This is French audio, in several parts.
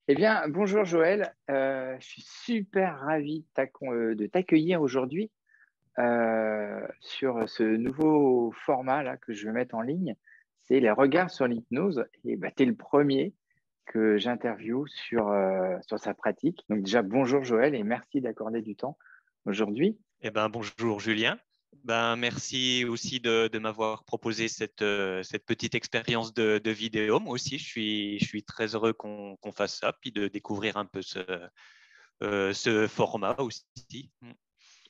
Eh bien, bonjour Joël. Je suis super ravi de t'accueillir aujourd'hui sur ce nouveau format là, que je vais mettre en ligne. C'est les regards sur l'hypnose. Et bah, tu es le premier que j'interviewe sur sa pratique. Donc déjà, bonjour Joël et merci d'accorder du temps aujourd'hui. Eh ben, bonjour Julien. Ben, merci aussi de m'avoir proposé cette petite expérience de vidéo. Moi aussi, je suis très heureux qu'on fasse ça, puis de découvrir un peu ce format aussi.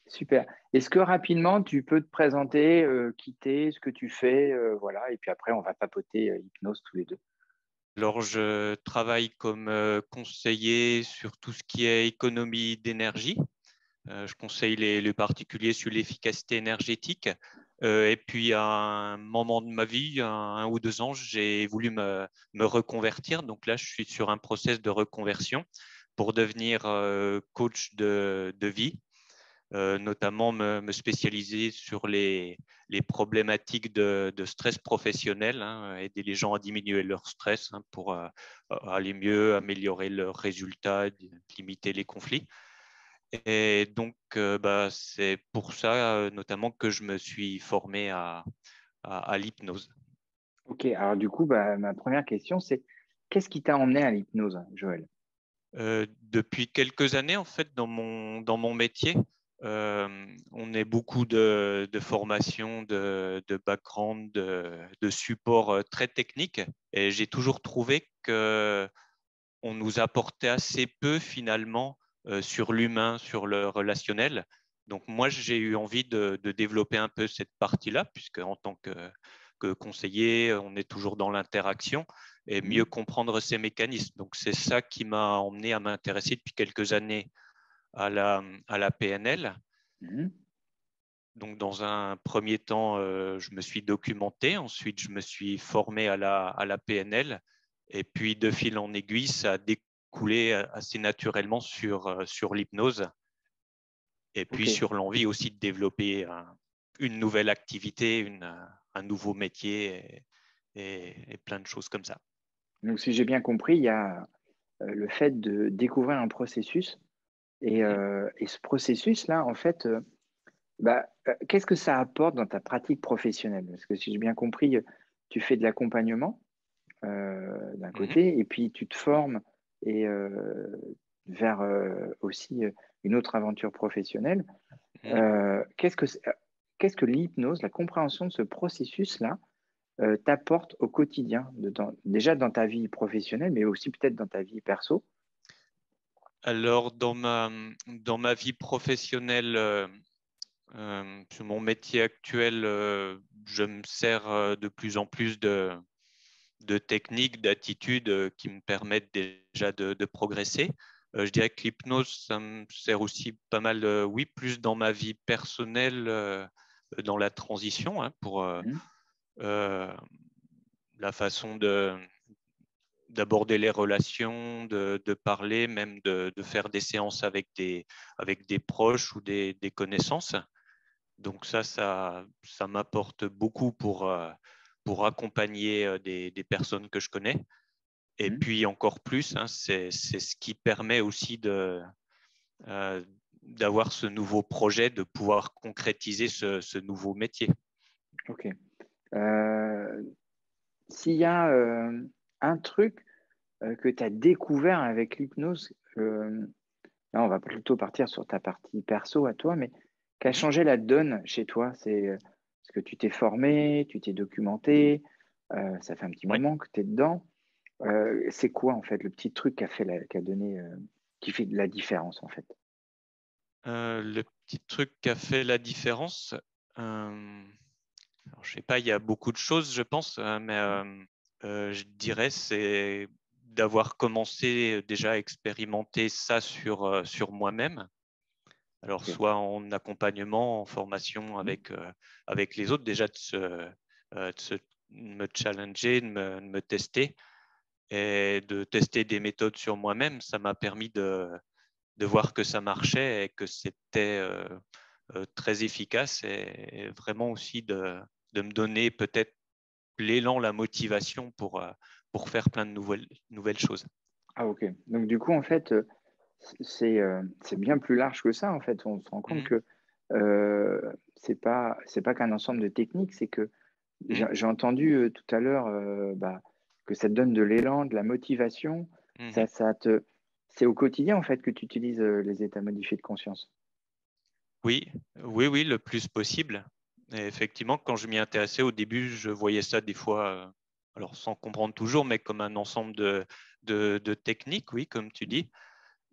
Super. Est-ce que rapidement, tu peux te présenter, qui t'es, ce que tu fais, voilà, et puis après, on va papoter hypnose tous les deux. Alors, je travaille comme conseiller sur tout ce qui est économie d'énergie. Je conseille les particuliers sur l'efficacité énergétique. Et puis, à un moment de ma vie, un ou 2 ans, j'ai voulu me reconvertir. Donc là, je suis sur un process de reconversion pour devenir coach de vie, notamment me spécialiser sur les problématiques de stress professionnel, hein, aider les gens à diminuer leur stress, hein, pour aller mieux, améliorer leurs résultats, limiter les conflits. Et donc, bah, c'est pour ça, notamment, que je me suis formé à l'hypnose. Ok, alors du coup, bah, ma première question, c'est qu'est-ce qui t'a emmené à l'hypnose, Joël? Depuis quelques années, en fait, dans mon métier, on est beaucoup de formations, de background, de support très technique. Et j'ai toujours trouvé que on nous apportait assez peu finalement sur l'humain, sur le relationnel. Donc moi, j'ai eu envie de développer un peu cette partie-là, puisque en tant que conseiller, on est toujours dans l'interaction et mieux Mhm, comprendre ces mécanismes. Donc c'est ça qui m'a emmené à m'intéresser depuis quelques années à la PNL. mhm. Donc, dans un premier temps, je me suis documenté. Ensuite, je me suis formé à la PNL. Et puis, de fil en aiguille, ça a découlé assez naturellement sur l'hypnose. Et Ok, puis, sur l'envie aussi de développer une nouvelle activité, un nouveau métier et plein de choses comme ça. donc si j'ai bien compris, il y a le fait de découvrir un processus Mhm. et ce processus-là, en fait, bah, qu'est-ce que ça apporte dans ta pratique professionnelle? Parce que si j'ai bien compris, tu fais de l'accompagnement d'un Mhm. côté et puis tu te formes et vers aussi une autre aventure professionnelle. Mhm. Euh, qu'est-ce que, c'est- qu'est-ce que l'hypnose, la compréhension de ce processus-là, t'apporte au quotidien, déjà dans ta vie professionnelle, mais aussi peut-être dans ta vie perso? Alors, dans ma vie professionnelle, sur mon métier actuel, je me sers de plus en plus de techniques, d'attitudes qui me permettent déjà de progresser. Je dirais que l'hypnose, ça me sert aussi pas mal, oui, plus dans ma vie personnelle, dans la transition, hein, pour Mhm. euh, la façon d'aborder les relations, de parler, même de faire des séances avec des proches ou des connaissances. Donc ça m'apporte beaucoup pour accompagner des personnes que je connais. Et Mhm. puis encore plus, hein, c'est ce qui permet aussi euh, d'avoir ce nouveau projet, de pouvoir concrétiser ce nouveau métier. Ok. Euh, S'il y a un truc que tu as découvert avec l'hypnose, là, on va plutôt partir sur ta partie perso à toi, mais qui a Mhm. changé la donne chez toi, c'est parce que tu t'es formé, tu t'es documenté, ça fait un petit Ouais. moment que tu es dedans. C'est quoi en fait le petit truc qui a donné, qui fait de la différence en fait? Le petit truc qui a fait la différence, alors, je sais pas, il y a beaucoup de choses, je pense, mais je dirais c'est d'avoir commencé déjà à expérimenter ça sur moi-même. Alors, Ok. soit en accompagnement, en formation Mhm. avec les autres, déjà de me challenger, de me tester et de tester des méthodes sur moi-même. Ça m'a permis de voir que ça marchait et que c'était très efficace et vraiment aussi de me donner peut-être l'élan, la motivation pour faire plein de nouvelles choses. Ah, ok. Donc, du coup, en fait, c'est bien plus large que ça. En fait, on se rend compte Mhm, que c'est pas qu'un ensemble de techniques, c'est que mhm, j'ai entendu tout à l'heure que ça te donne de l'élan, de la motivation. mhm. Ça te, c'est au quotidien, en fait, que tu utilises les états modifiés de conscience. Oui, oui, oui, le plus possible. Et effectivement, quand je m'y intéressais au début, je voyais ça des fois, alors sans comprendre toujours, mais comme un ensemble de techniques, oui, comme tu dis.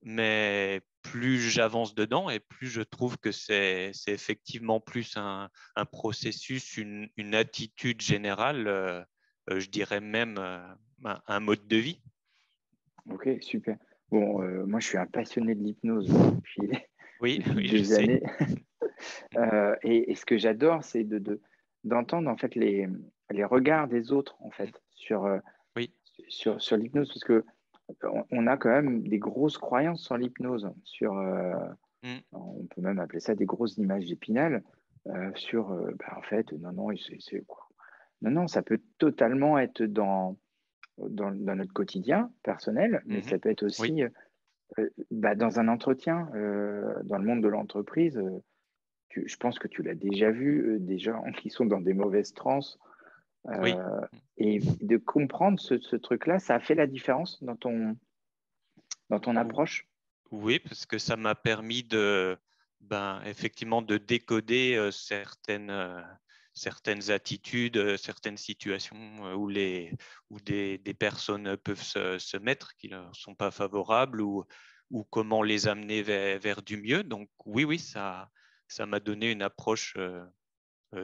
Mais plus j'avance dedans et plus je trouve que c'est effectivement plus un processus, une attitude générale, je dirais même un mode de vie. Ok, super. Bon, moi, je suis un passionné de l'hypnose depuis, Oui, depuis oui, je des sais. années. Et ce que j'adore, c'est d'entendre en fait les regards des autres en fait Oui. sur l'hypnose, parce que on a quand même des grosses croyances sur l'hypnose, Mm, on peut même appeler ça des grosses images d'épinal en fait, non, non, non, non, ça peut totalement être dans notre quotidien personnel, mais mhm. ça peut être Oui, aussi dans un entretien, dans le monde de l'entreprise. Je pense que tu l'as déjà vu, des gens qui sont dans des mauvaises transes. oui. euh, et de comprendre ce truc-là, ça a fait la différence dans ton Ou- approche. Oui, parce que ça m'a permis effectivement, de décoder certaines attitudes, certaines situations où des personnes peuvent se mettre qui ne leur sont pas favorables ou comment les amener vers du mieux. Donc oui, oui, ça m'a donné une approche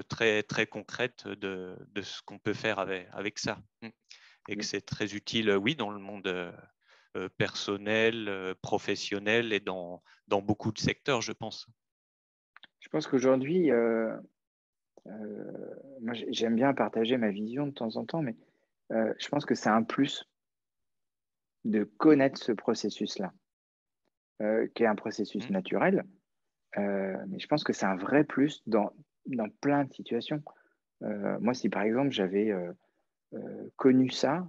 très, très concrète de ce qu'on peut faire avec ça. Et que c'est très utile, oui, dans le monde personnel, professionnel et dans beaucoup de secteurs, je pense. Je pense qu'aujourd'hui, moi j'aime bien partager ma vision de temps en temps, mais je pense que c'est un plus de connaître ce processus-là, qui est un processus Mm, naturel, mais je pense que c'est un vrai plus dans plein de situations. Moi, si par exemple j'avais connu ça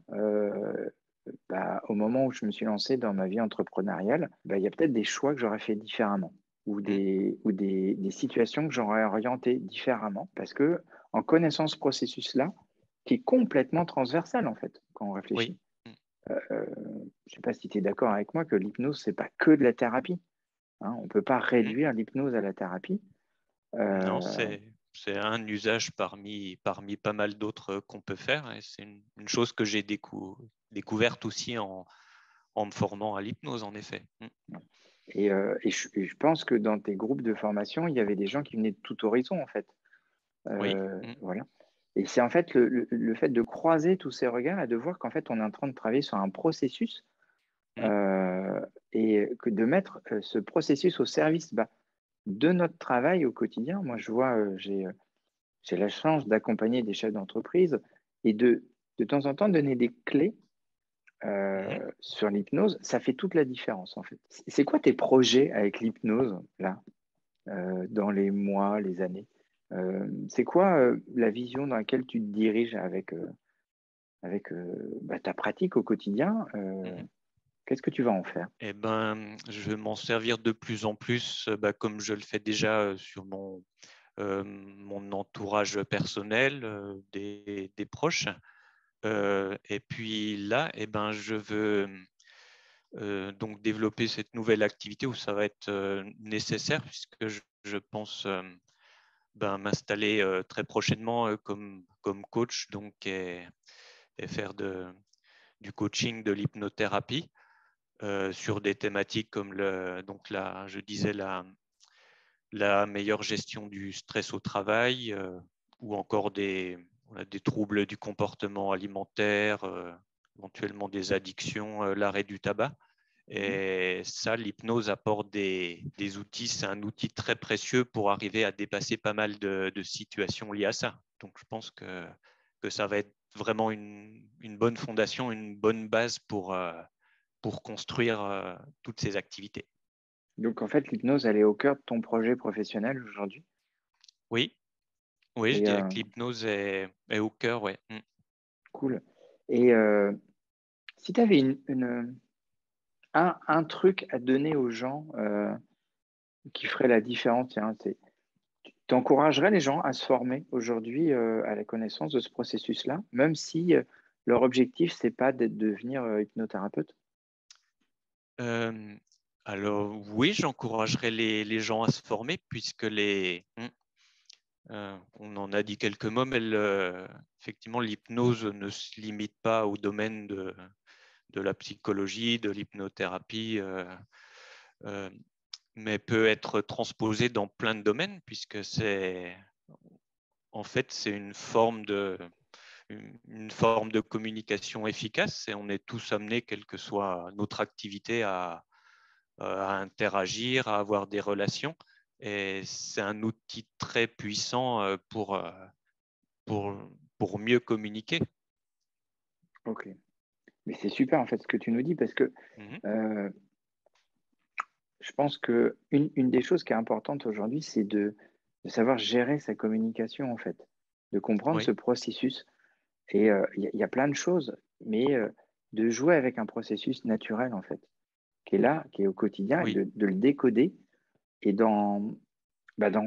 au moment où je me suis lancé dans ma vie entrepreneuriale, il y a peut-être des choix que j'aurais fait différemment ou mm, des situations que j'aurais orientées différemment parce que en connaissant ce processus-là, qui est complètement transversal en fait, quand on oui. réfléchit. Mm. Je ne sais pas si tu es d'accord avec moi que l'hypnose, c'est pas que de la thérapie. Hein. On ne peut pas Mhm. réduire l'hypnose à la thérapie. Non, Euh, c'est un usage parmi pas mal d'autres qu'on peut faire. Et c'est une chose que j'ai découverte aussi en me formant à l'hypnose, en effet. Mm. et je pense que dans tes groupes de formation, il y avait des gens qui venaient de tout horizon, en fait. Oui. Mm. Voilà. Et c'est en fait le fait de croiser tous ces regards et de voir qu'en fait, on est en train de travailler sur un processus Mm. euh, et que de mettre ce processus au service de notre travail au quotidien. Moi, je vois, j'ai la chance d'accompagner des chefs d'entreprise et de temps en temps donner des clés Mhm. sur l'hypnose. Ça fait toute la différence, en fait. C'est quoi tes projets avec l'hypnose, là, dans les mois, les années? C'est quoi la vision dans laquelle tu te diriges avec ta pratique au quotidien? Mhm. Qu'est-ce que tu vas en faire? Eh ben, je vais m'en servir de plus en plus, comme je le fais déjà sur mon entourage personnel, des proches. Et puis là, eh ben, je veux donc développer cette nouvelle activité où ça va être nécessaire puisque je pense m'installer très prochainement comme coach donc, et faire du coaching, de l'hypnothérapie sur des thématiques comme je disais la meilleure gestion du stress au travail ou encore des troubles du comportement alimentaire, éventuellement des addictions, l'arrêt du tabac. Mhm. Et ça, l'hypnose apporte des outils. C'est un outil très précieux pour arriver à dépasser pas mal de situations liées à ça. Donc, je pense que ça va être vraiment une bonne fondation, une bonne base pour construire toutes ces activités. Donc, en fait, l'hypnose, elle est au cœur de ton projet professionnel aujourd'hui. Oui, oui, je Et dirais que l'hypnose est au cœur, ouais. Mm. cool. Et si tu avais un truc à donner aux gens qui ferait la différence, tiens, tu encouragerais les gens à se former aujourd'hui à la connaissance de ce processus-là, même si leur objectif, c'est pas d'être devenir hypnothérapeute? Euh, alors oui, j'encouragerais les gens à se former puisque on en a dit quelques mots, mais effectivement, l'hypnose ne se limite pas au domaine de la psychologie, de l'hypnothérapie, euh, mais peut être transposée dans plein de domaines puisque en fait, c'est une forme de communication efficace et on est tous amenés, quelle que soit notre activité, à interagir, à avoir des relations. Et c'est un outil très puissant pour, pour mieux communiquer. Ok. Mais c'est super en fait ce que tu nous dis parce que Mhm. euh, je pense que une des choses qui est importante aujourd'hui, c'est de savoir gérer sa communication en fait, de comprendre ce Oui, processus. Et il y a plein de choses, mais de jouer avec un processus naturel en fait, qui est là, qui est au quotidien, et oui, de le décoder et d'en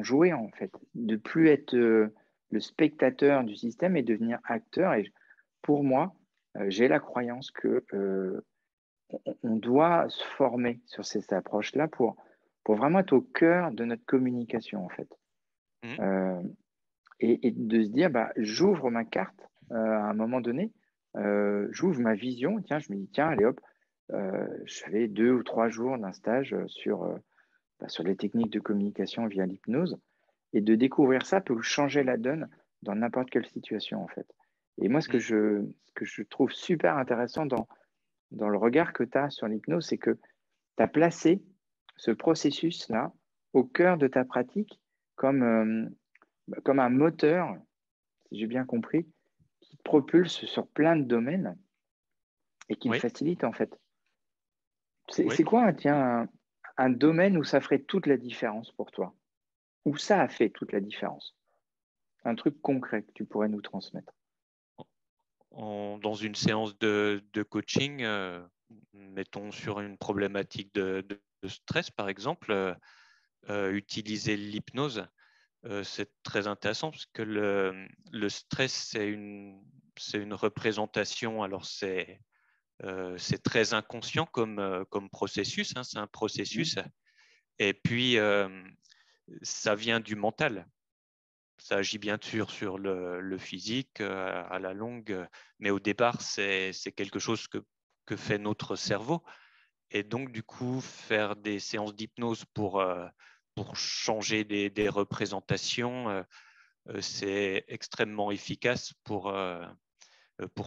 jouer en fait, de plus être le spectateur du système et devenir acteur. Et pour moi, j'ai la croyance que on doit se former sur ces approches-là pour vraiment être au cœur de notre communication, en fait. mhm, Euh, et de se dire, bah, j'ouvre ma carte à un moment donné, j'ouvre ma vision, tiens, je me dis, tiens, allez hop, je fais 2 ou 3 jours d'un stage sur les techniques de communication via l'hypnose, et de découvrir ça peut changer la donne dans n'importe quelle situation, en fait. Et moi, mhm, ce que je trouve super intéressant dans le regard que tu as sur l'hypnose, c'est que tu as placé ce processus-là au cœur de ta pratique comme, comme un moteur, si j'ai bien compris, qui te propulse sur plein de domaines et qui le oui, facilite en fait. oui. C'est quoi, tiens, un domaine où ça ferait toute la différence pour toi? Où ça a fait toute la différence? Un truc concret que tu pourrais nous transmettre. Dans une séance de coaching, mettons sur une problématique de stress, par exemple, utiliser l'hypnose, c'est très intéressant parce que le stress, c'est une représentation. Alors, c'est très inconscient comme processus, hein, c'est un Mhm. processus. Et puis, ça vient du mental. Ça agit bien sûr sur le physique à la longue, mais au départ, c'est quelque chose que fait notre cerveau. Et donc, du coup, faire des séances d'hypnose pour changer des représentations, c'est extrêmement efficace pour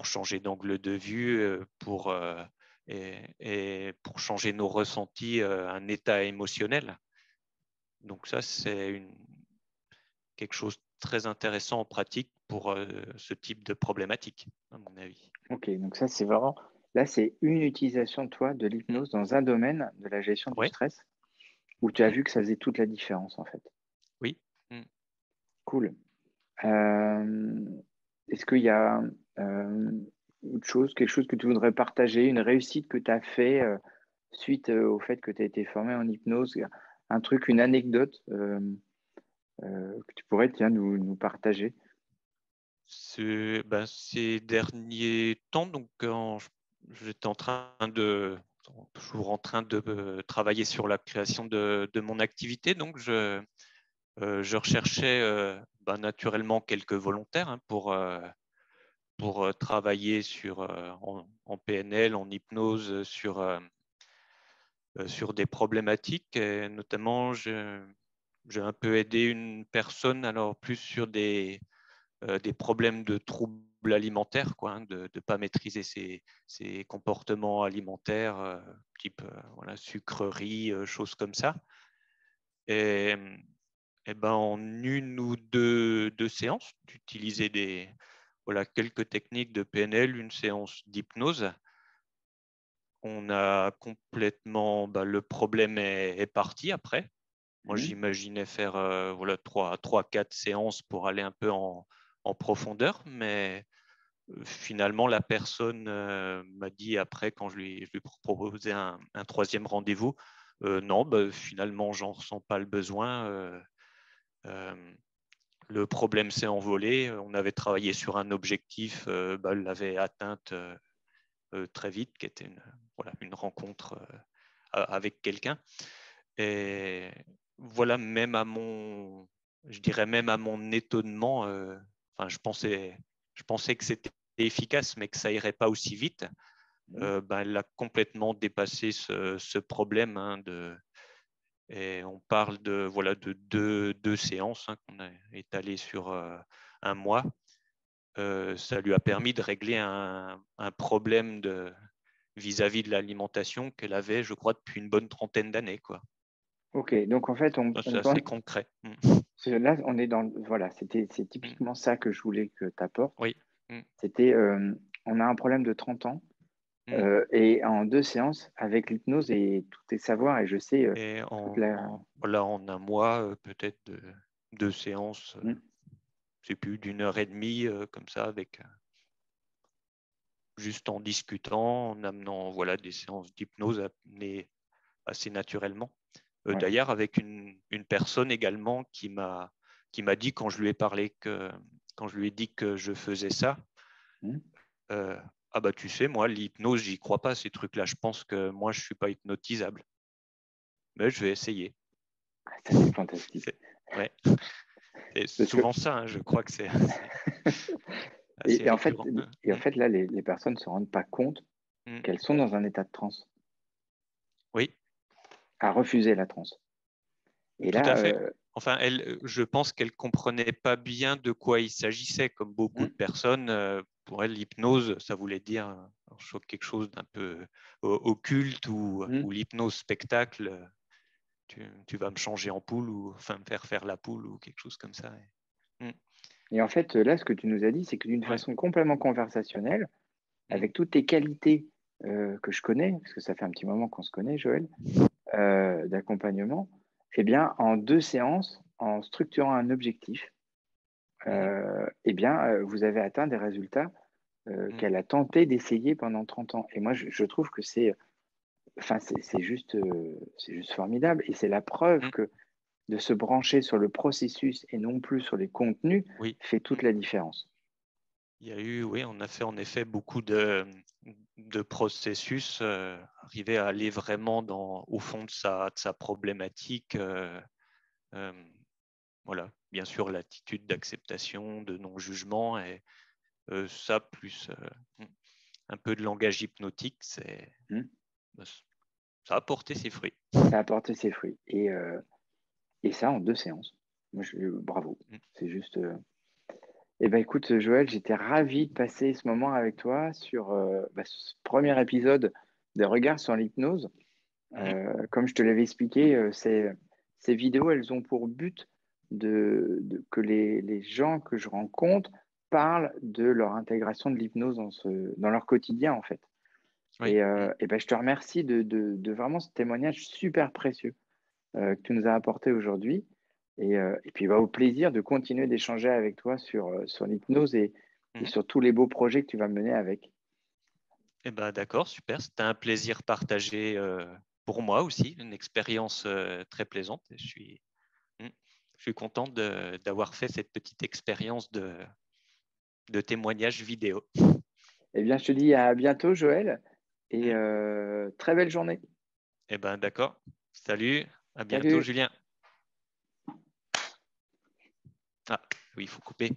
changer d'angle de vue, et pour changer nos ressentis, un état émotionnel. Donc ça, quelque chose de très intéressant en pratique pour ce type de problématique, à mon avis. Ok, donc ça c'est vraiment, là c'est une utilisation de toi de Mm. l'hypnose dans un domaine de la gestion du Ouais. stress où tu as Mm. vu que ça faisait toute la différence en fait. Oui. Mm. Cool. Euh, Est-ce qu'il y a euh, autre chose, quelque chose que tu voudrais partager, une réussite que tu as fait suite au fait que tu as été formé en hypnose, un truc, une anecdote que tu pourrais tiens, nous partager? Ces derniers temps, donc j'étais toujours en train de travailler sur la création de mon activité, donc je recherchais naturellement quelques volontaires, hein, pour travailler en PNL, en hypnose, sur des problématiques. Et notamment, j'ai un peu aidé une personne, alors plus sur des problèmes de troubles alimentaires, quoi, hein, de ne pas maîtriser ses comportements alimentaires, type voilà, sucrerie, choses comme ça. Et, et ben, en une ou deux séances, d'utiliser voilà, quelques techniques de PNL, une séance d'hypnose, on a complètement, le problème est parti après. Moi, Mhm. j'imaginais faire voilà, 3, 4 séances pour aller un peu en profondeur, mais finalement, la personne m'a dit après, quand je lui ai proposé un troisième rendez-vous, non, bah, finalement, j'en ressens pas le besoin. Le problème s'est envolé. On avait travaillé sur un objectif, bah, elle l'avait atteinte très vite, qui était une rencontre avec quelqu'un. Et voilà, je dirais même à mon étonnement, je pensais que c'était efficace, mais que ça irait pas aussi vite. Elle a complètement dépassé ce problème, hein, et on parle de deux séances, hein, qu'on a étalées sur un mois. Ça lui a permis de régler un problème vis-à-vis de l'alimentation qu'elle avait, je crois, depuis une bonne trentaine d'années, quoi. Ok, donc en fait, C'est assez concret. Là, on est dans. Voilà, c'est typiquement ça que je voulais que tu apportes. Oui. C'était, on a un problème de 30 ans, et en 2 séances, avec l'hypnose et tous tes savoirs, et je sais Et toute en un mois, peut-être deux séances, c'est plus d'1 heure et demie, comme ça, avec juste en discutant, en amenant des séances d'hypnose amenées assez naturellement. Ouais. D'ailleurs, avec une personne également qui m'a dit, quand je lui ai parlé quand je lui ai dit que je faisais ça, ah bah tu sais, moi, l'hypnose, j'y crois pas, ces trucs-là. Je pense que moi, je suis pas hypnotisable. Mais je vais essayer. Ça, c'est fantastique. Ouais. C'est souvent ça, hein, je crois que c'est assez et en fait, récurrent. là, les personnes ne se rendent pas compte qu'elles sont dans un état de transe. Oui. À refuser la transe. Et tout là, à fait. Enfin, je pense qu'elle ne comprenait pas bien de quoi il s'agissait. Comme beaucoup de personnes, pour elle, l'hypnose, ça voulait dire quelque chose d'un peu occulte, ou l'hypnose spectacle. Tu vas me changer en poule, ou me faire la poule, ou quelque chose comme ça. Et en fait, là, ce que tu nous as dit, c'est que d'une façon complètement conversationnelle, avec toutes tes qualités que je connais, parce que ça fait un petit moment qu'on se connaît, Joël, d'accompagnement, eh bien, en 2 séances, en structurant un objectif, vous avez atteint des résultats qu'elle a tenté d'essayer pendant 30 ans. Et moi, je trouve que c'est juste formidable. Et c'est la preuve que de se brancher sur le processus et non plus sur les contenus fait toute la différence. Il y a eu, oui, on a fait en effet beaucoup de processus, arriver à aller vraiment au fond de sa problématique. Voilà, bien sûr, l'attitude d'acceptation, de non-jugement, et ça, plus un peu de langage hypnotique, ça a porté ses fruits. Ça a porté ses fruits. Et ça en 2 séances. Moi, bravo. C'est juste. Eh bien, écoute, Joël, j'étais ravi de passer ce moment avec toi sur ce premier épisode des Regards sur l'hypnose. Comme je te l'avais expliqué, ces vidéos, elles ont pour but que les gens que je rencontre parlent de leur intégration de l'hypnose dans leur quotidien, en fait. Et je te remercie de vraiment ce témoignage super précieux que tu nous as apporté aujourd'hui. Et puis, au plaisir de continuer d'échanger avec toi sur l'hypnose et sur tous les beaux projets que tu vas mener avec. Eh ben, d'accord, super. C'était un plaisir partagé pour moi aussi, une expérience très plaisante. Je suis content d'avoir fait cette petite expérience de témoignage vidéo. Eh bien, je te dis à bientôt, Joël, et très belle journée. Eh ben, d'accord. Salut, à bientôt, Salut. Julien. Ah, oui, il faut couper.